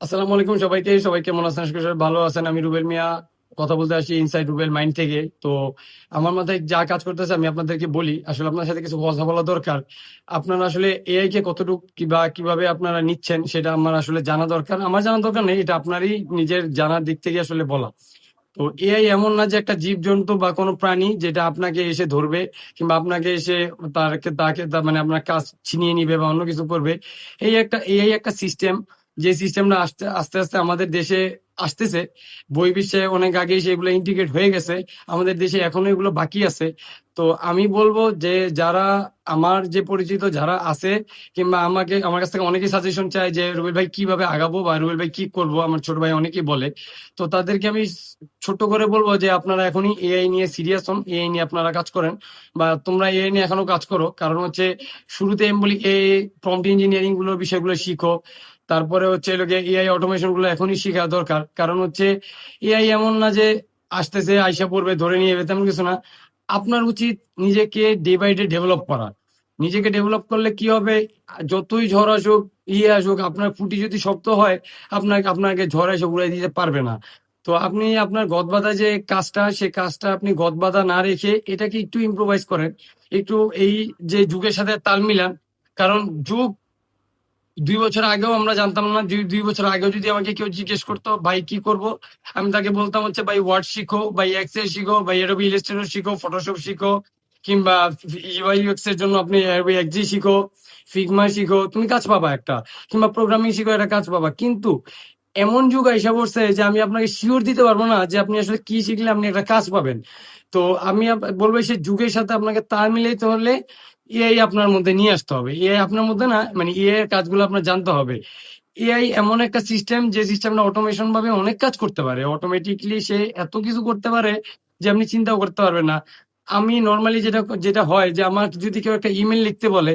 আসসালামু আলাইকুম সবাইকে। সবাই কেমন আছেন? আশা করি সবাই ভালো আছেন। আমি রুবেল মিয়া কথা বলতে আসছি ইনসাইড রুবেল মাইন্ড থেকে। তো আমার মাথায় যা কাজ করতেছে আমি আপনাদেরকে বলি। আসলে আপনার সাথে কিছু কথা বলা দরকার। আপনারা আসলে এআই কে কতটুকু কিভাবে আপনারা নিচ্ছেন সেটা আমার আসলে জানা দরকার। আমার জানা দরকার নেই, এটা আপনারই নিজের জানার দিক থেকে আসলে বলা। তো এআই এমন না যে একটা জীবজন্তু বা কোনো প্রাণী যেটা আপনাকে এসে ধরবে কিংবা আপনাকে এসে মানে আপনার কাজ ছিনিয়ে নিবে বা অন্য কিছু করবে। এআই একটা সিস্টেম, যে সিস্টেমটা আস্তে আস্তে আস্তে আমাদের দেশে আসতেছে। বহির্বিশ্বে অনেক আগেই সেগুলো ইন্টিগ্রেট হয়ে গেছে, আমাদের দেশে এখনো এগুলো বাকি আছে। তো আমি বলবো যে যারা আমার যে পরিচিত যারা আছে কিংবা আমার কাছ থেকে অনেকেই সাজেশন চায় যে রুবেল ভাই কিভাবে আগাবো বা রুবেল ভাই কি করবো, আমার ছোট ভাই অনেকেই বলে। তো তাদেরকে আমি ছোট্ট করে বলবো যে আপনারা এখনই এআই নিয়ে সিরিয়াস হন, এআই নিয়ে আপনারা কাজ করেন বা তোমরা এআই নিয়ে এখনো কাজ করো। কারণ হচ্ছে শুরুতে আমি বলি এআই প্রম্পট ইঞ্জিনিয়ারিং গুলোর বিষয়গুলো শিখো। তারপরে হচ্ছে এআই অটোমেশন গুলো এখনই শেখা দরকার। কারণ হচ্ছে এআই এমন না যে আসতেছে আইসা পড়বে ধরে নিয়ে যাবে, তেমন কিছু না। আপনার উচিত নিজেকে ডে বাই ডে ডেভেলপ করা। নিজেকে ডেভেলপ করলে কি হবে, যতই ঝড় আসুক আসুক, আপনার খুঁটি যদি শক্ত হয় আপনাকে ঝড় এসে উড়াই দিতে পারবে না। তো আপনি আপনার গদ বাঁধা যে কাজটা, সে কাজটা আপনি গদ বাঁধা না রেখে এটাকে একটু ইম্প্রোভাইজ করেন। একটু এই যে যুগের সাথে তাল মিলান। কারণ যুগ 2 বছর আগেও আমরা জানতাম না। 2 বছর আগেও যদি আমাকে কেউ জিজ্ঞেস করতো ভাই কি করব, আমি তাকে বলতাম হচ্ছে ভাই ওয়ার্ড শিখো, ভাই এক্সেল শিখো, ভাই অ্যাডোবি ইলাস্ট্রেটর শিখো, ফটোশপ শিখো, কিংবা ইউআই ইউএক্স এর জন্য আপনি অ্যাডোবি এক্সজি শিখো, ফিগমা শিখো, তুমি কাজ পাবা একটা। কিংবা প্রোগ্রামিং শিখো, একটা কাজ পাবা। কিন্তু এমন যুগ আইসা পড়ছে যে আমি আপনাকে শিওর দিতে পারবো না যে আপনি আসলে কি শিখলে আপনি একটা কাজ পাবেন। তো আমি বলবো সে যুগের সাথে আপনাকে তাল মিলাইতে হলে এআই আপনার মধ্যে নিয়ে আসতে হবে। এআই আপনার মধ্যে না, মানে এআই এর কাজগুলো আপনার জানতে হবে। এআই এমন একটা সিস্টেম, যে সিস্টেমটা অটোমেশন ভাবে অনেক কাজ করতে পারে। অটোমেটিকলি সে এত কিছু করতে পারে যে আপনি চিন্তাও করতে পারবেন না। আমি নর্মালি যেটা যেটা হয় যে আমার যদি কেউ একটা ইমেল লিখতে বলে,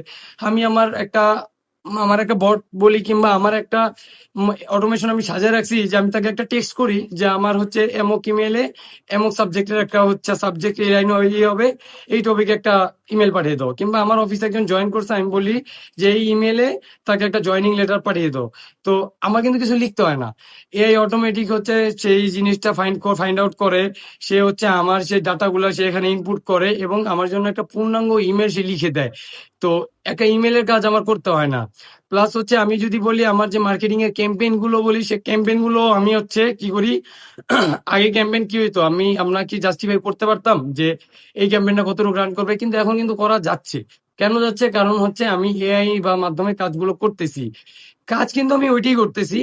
আমি আমার একটা বট বলি কিংবা আমার একটা অটোমেশন আমি সাজিয়ে রাখছি যে আমি তাকে একটা টেক্সট করি যে আমার হচ্ছে এমক ইমেলে এমক সাবজেক্টের একটা হচ্ছে সাবজেক্ট এই লাইন হবে, এই টপিকে একটা ইমেল পাঠিয়ে দাও। কিংবা আমার অফিসে একজন জয়েন করছে, আমি বলি যে এই ইমেলে তাকে একটা জয়নিং লেটার পাঠিয়ে দাও। তো আমার কিন্তু কিছু লিখতে হয় না। এআই অটোমেটিক হচ্ছে সেই জিনিসটা ফাইন্ড আউট করে। সে হচ্ছে আমার সেই ডাটাগুলো সে এখানে ইনপুট করে এবং আমার জন্য একটা পূর্ণাঙ্গ ইমেল সে লিখে দেয়। তো একটা ইমেলের কাজ আমার করতে হয় না। প্লাস হচ্ছে আমি যদি বলি আমার যে মার্কেটিং এর ক্যাম্পেইন গুলো বলি, সে ক্যাম্পেইন গুলো আমি হচ্ছে কি করি, আগে ক্যাম্পেইন কি হইতো, আমরা কি জাস্টিফাই করতে পারতাম যে এই ক্যাম্পেইনটা কতটুকু রান করবে, কিন্তু এখন কিন্তু করা যাচ্ছে। কেন যাচ্ছে? কারণ হচ্ছে আমি এআই বা মাধ্যমে কাজগুলো করতেছি। কাজ কিন্তু আমি ওইটাই করতেছি,